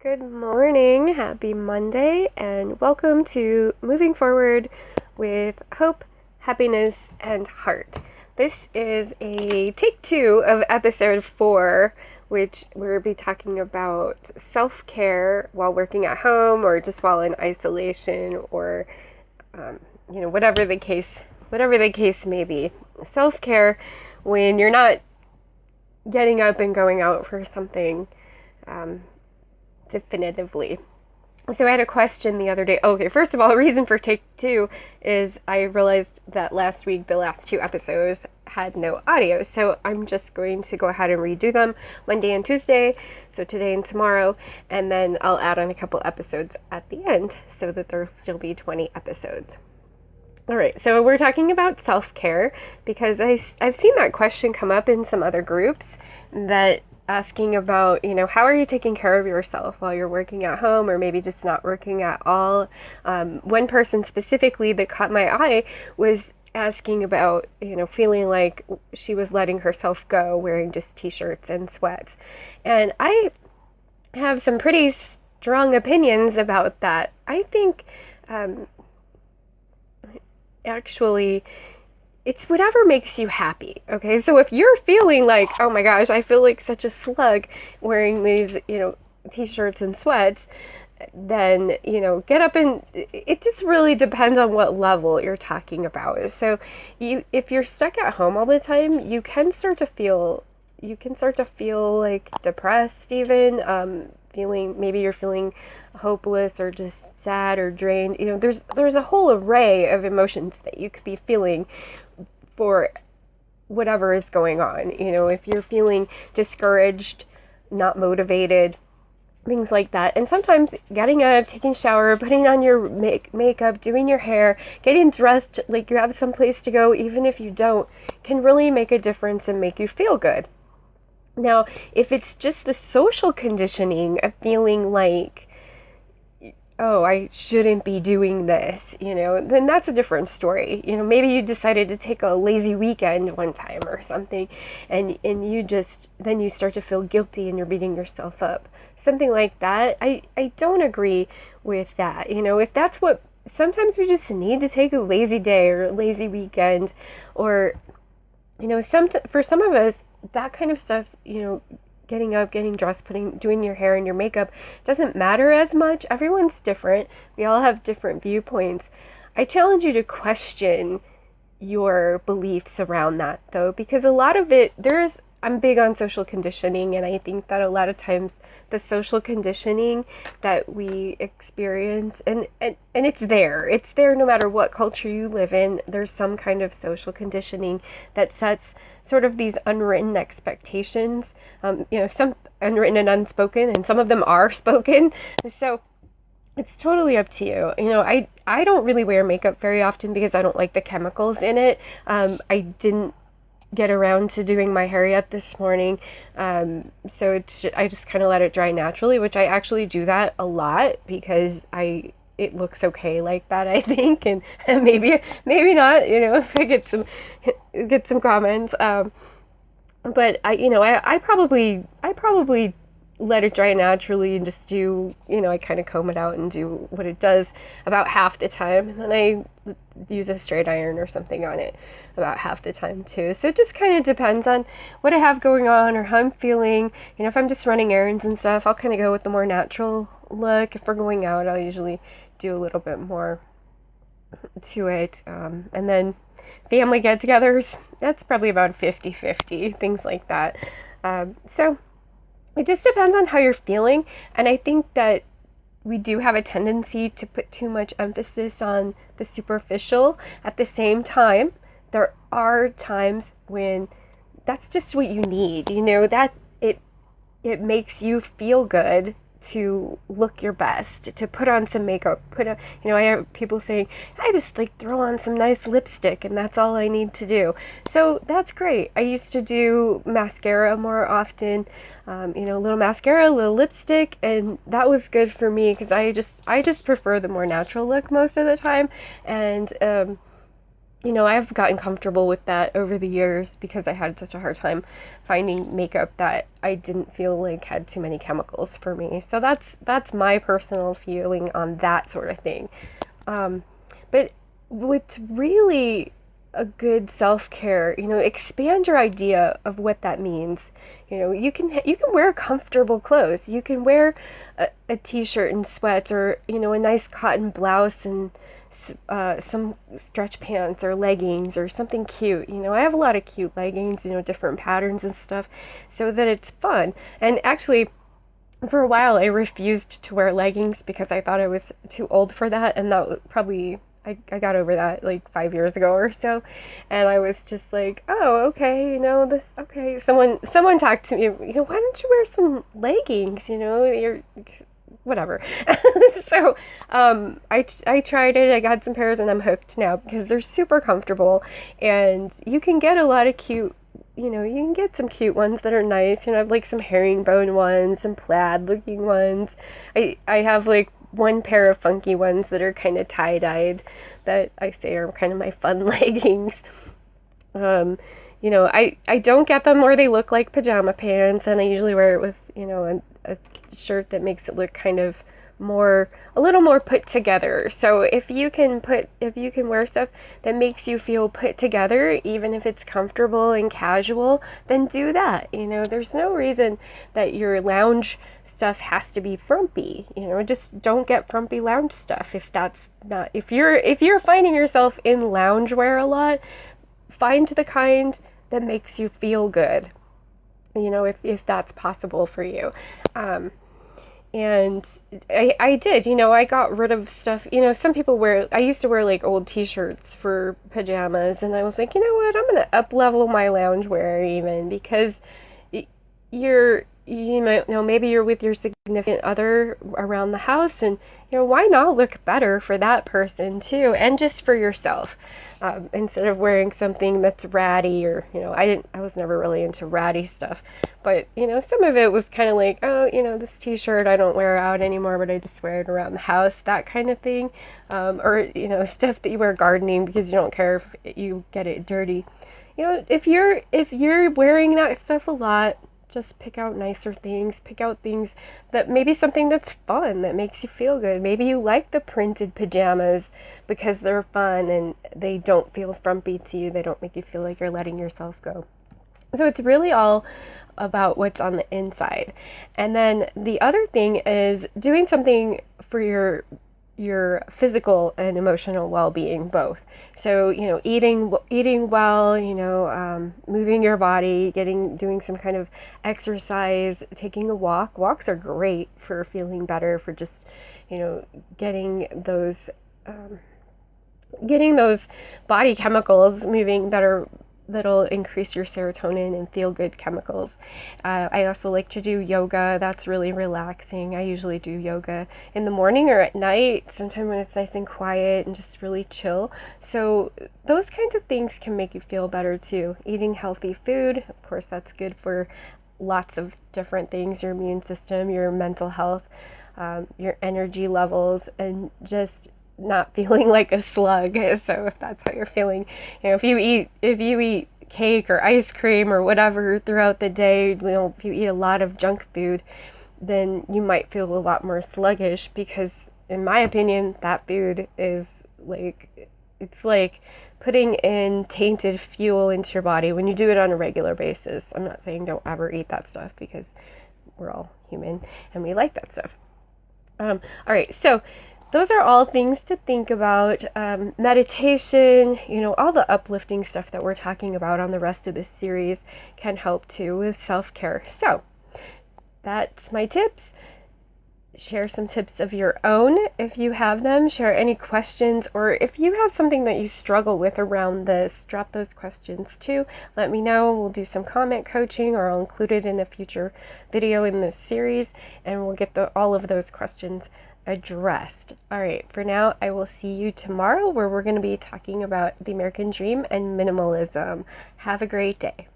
Good morning, happy Monday, and welcome to Moving Forward with Hope, Happiness, and Heart. This is a take 2 of episode 4, which we'll be talking about self-care while working at home or just while in isolation or, whatever the case may be. Self-care when you're not getting up and going out for something, definitively. So I had a question the other day. Okay, first of all, the reason for take 2 is I realized that last week the last 2 episodes had no audio, so I'm just going to go ahead and redo them Monday and Tuesday, so today and tomorrow, and then I'll add on a couple episodes at the end so that there'll still be 20 episodes. Alright, so we're talking about self-care because I've seen that question come up in some other groups that asking about, how are you taking care of yourself while you're working at home or maybe just not working at all. One person specifically that caught my eye was asking about, feeling like she was letting herself go wearing just t-shirts and sweats. And I have some pretty strong opinions about that. I think, actually, it's whatever makes you happy, okay? So if you're feeling like, oh my gosh, I feel like such a slug wearing these, t-shirts and sweats, then, get up and, it just really depends on what level you're talking about. So if you're stuck at home all the time, you can start to feel like depressed even, maybe you're feeling hopeless or just sad or drained. There's a whole array of emotions that you could be feeling for whatever is going on. If you're feeling discouraged, not motivated, things like that. And sometimes getting up, taking a shower, putting on your makeup, doing your hair, getting dressed like you have someplace to go, even if you don't, can really make a difference and make you feel good. Now, if it's just the social conditioning of feeling like, oh, I shouldn't be doing this, then that's a different story. Maybe you decided to take a lazy weekend one time or something, and then you start to feel guilty and you're beating yourself up. Something like that. I don't agree with that. If that's what, sometimes we just need to take a lazy day or a lazy weekend, or, for some of us, that kind of stuff, getting up, getting dressed, doing your hair and your makeup doesn't matter as much. Everyone's different. We all have different viewpoints. I challenge you to question your beliefs around that, though, because a lot of it, I'm big on social conditioning, and I think that a lot of times the social conditioning that we experience, and it's there no matter what culture you live in. There's some kind of social conditioning that sets sort of these unwritten expectations, some unwritten and unspoken, and some of them are spoken. So it's totally up to you. I don't really wear makeup very often because I don't like the chemicals in it. I didn't get around to doing my hair yet this morning, so I just kind of let it dry naturally, which I actually do that a lot because it looks okay like that, I think, and maybe not, if I get some comments, but I probably let it dry naturally and just do, I kind of comb it out and do what it does about half the time, and then I use a straight iron or something on it about half the time too. So it just kind of depends on what I have going on or how I'm feeling. If I'm just running errands and stuff, I'll kind of go with the more natural look. If we're going out, I'll usually do a little bit more to it. And then family get-togethers, that's probably about 50-50, things like that. So it just depends on how you're feeling, and I think that we do have a tendency to put too much emphasis on the superficial. At the same time, there are times when that's just what you need, that it makes you feel good to look your best, to put on some makeup, I have people saying, I just throw on some nice lipstick and that's all I need to do. So that's great. I used to do mascara more often, a little mascara, a little lipstick, and that was good for me because I just prefer the more natural look most of the time. And I've gotten comfortable with that over the years because I had such a hard time finding makeup that I didn't feel like had too many chemicals for me. So that's my personal feeling on that sort of thing. But what's really a good self-care, expand your idea of what that means. You can wear comfortable clothes. You can wear a t-shirt and sweats, or a nice cotton blouse and some stretch pants or leggings or something cute. I have a lot of cute leggings, different patterns and stuff, so that it's fun. And actually, for a while, I refused to wear leggings because I thought I was too old for that, and that was probably I got over that like 5 years ago or so, and I was just like, oh, okay, this, okay. Someone talked to me, why don't you wear some leggings? You're whatever. So I tried it. I got some pairs, and I'm hooked now because they're super comfortable, and you can get a lot of cute. You can get some cute ones that are nice. I have like some herringbone ones, some plaid looking ones. I have like one pair of funky ones that are kind of tie-dyed that I say are kind of my fun leggings. I don't get them where they look like pajama pants, and I usually wear it with, a shirt that makes it look kind of a little more put together. So if you can wear stuff that makes you feel put together, even if it's comfortable and casual, then do that. There's no reason that your lounge stuff has to be frumpy. Just don't get frumpy lounge stuff if you're finding yourself in loungewear a lot. Find the kind that makes you feel good. If that's possible for you. And I did, I got rid of stuff. Some people I used to wear like old t-shirts for pajamas, and I was like, you know what, I'm going to up level my loungewear even, because maybe you're with your significant other around the house, and, why not look better for that person too, and just for yourself. Instead of wearing something that's ratty, or, I was never really into ratty stuff, but, some of it was kind of like, oh, this t-shirt I don't wear out anymore, but I just wear it around the house, that kind of thing. Or, stuff that you wear gardening because you don't care if you get it dirty. If you're wearing that stuff a lot, just pick out nicer things. Pick out things that maybe something that's fun, that makes you feel good. Maybe you like the printed pajamas because they're fun and they don't feel frumpy to you. They don't make you feel like you're letting yourself go. So it's really all about what's on the inside. And then the other thing is doing something for your physical and emotional well-being both. So, eating well, moving your body, doing some kind of exercise, taking a walk. Walks are great for feeling better, for just, getting those body chemicals moving that'll increase your serotonin and feel-good chemicals. I also like to do yoga. That's really relaxing. I usually do yoga in the morning or at night, sometime when it's nice and quiet and just really chill. So those kinds of things can make you feel better too. Eating healthy food, of course, that's good for lots of different things, your immune system, your mental health, your energy levels, and just not feeling like a slug. So if that's how you're feeling, if you eat cake or ice cream or whatever throughout the day, if you eat a lot of junk food, then you might feel a lot more sluggish, because in my opinion, that food is it's like putting in tainted fuel into your body when you do it on a regular basis. I'm not saying don't ever eat that stuff, because we're all human and we like that stuff. All right, so those are all things to think about. Meditation, all the uplifting stuff that we're talking about on the rest of this series can help too with self-care. So that's my tips. Share some tips of your own if you have them. Share any questions, or if you have something that you struggle with around this, drop those questions too. Let me know. We'll do some comment coaching, or I'll include it in a future video in this series, and we'll get all of those questions addressed. All right, for now, I will see you tomorrow, where we're going to be talking about the American dream and minimalism. Have a great day.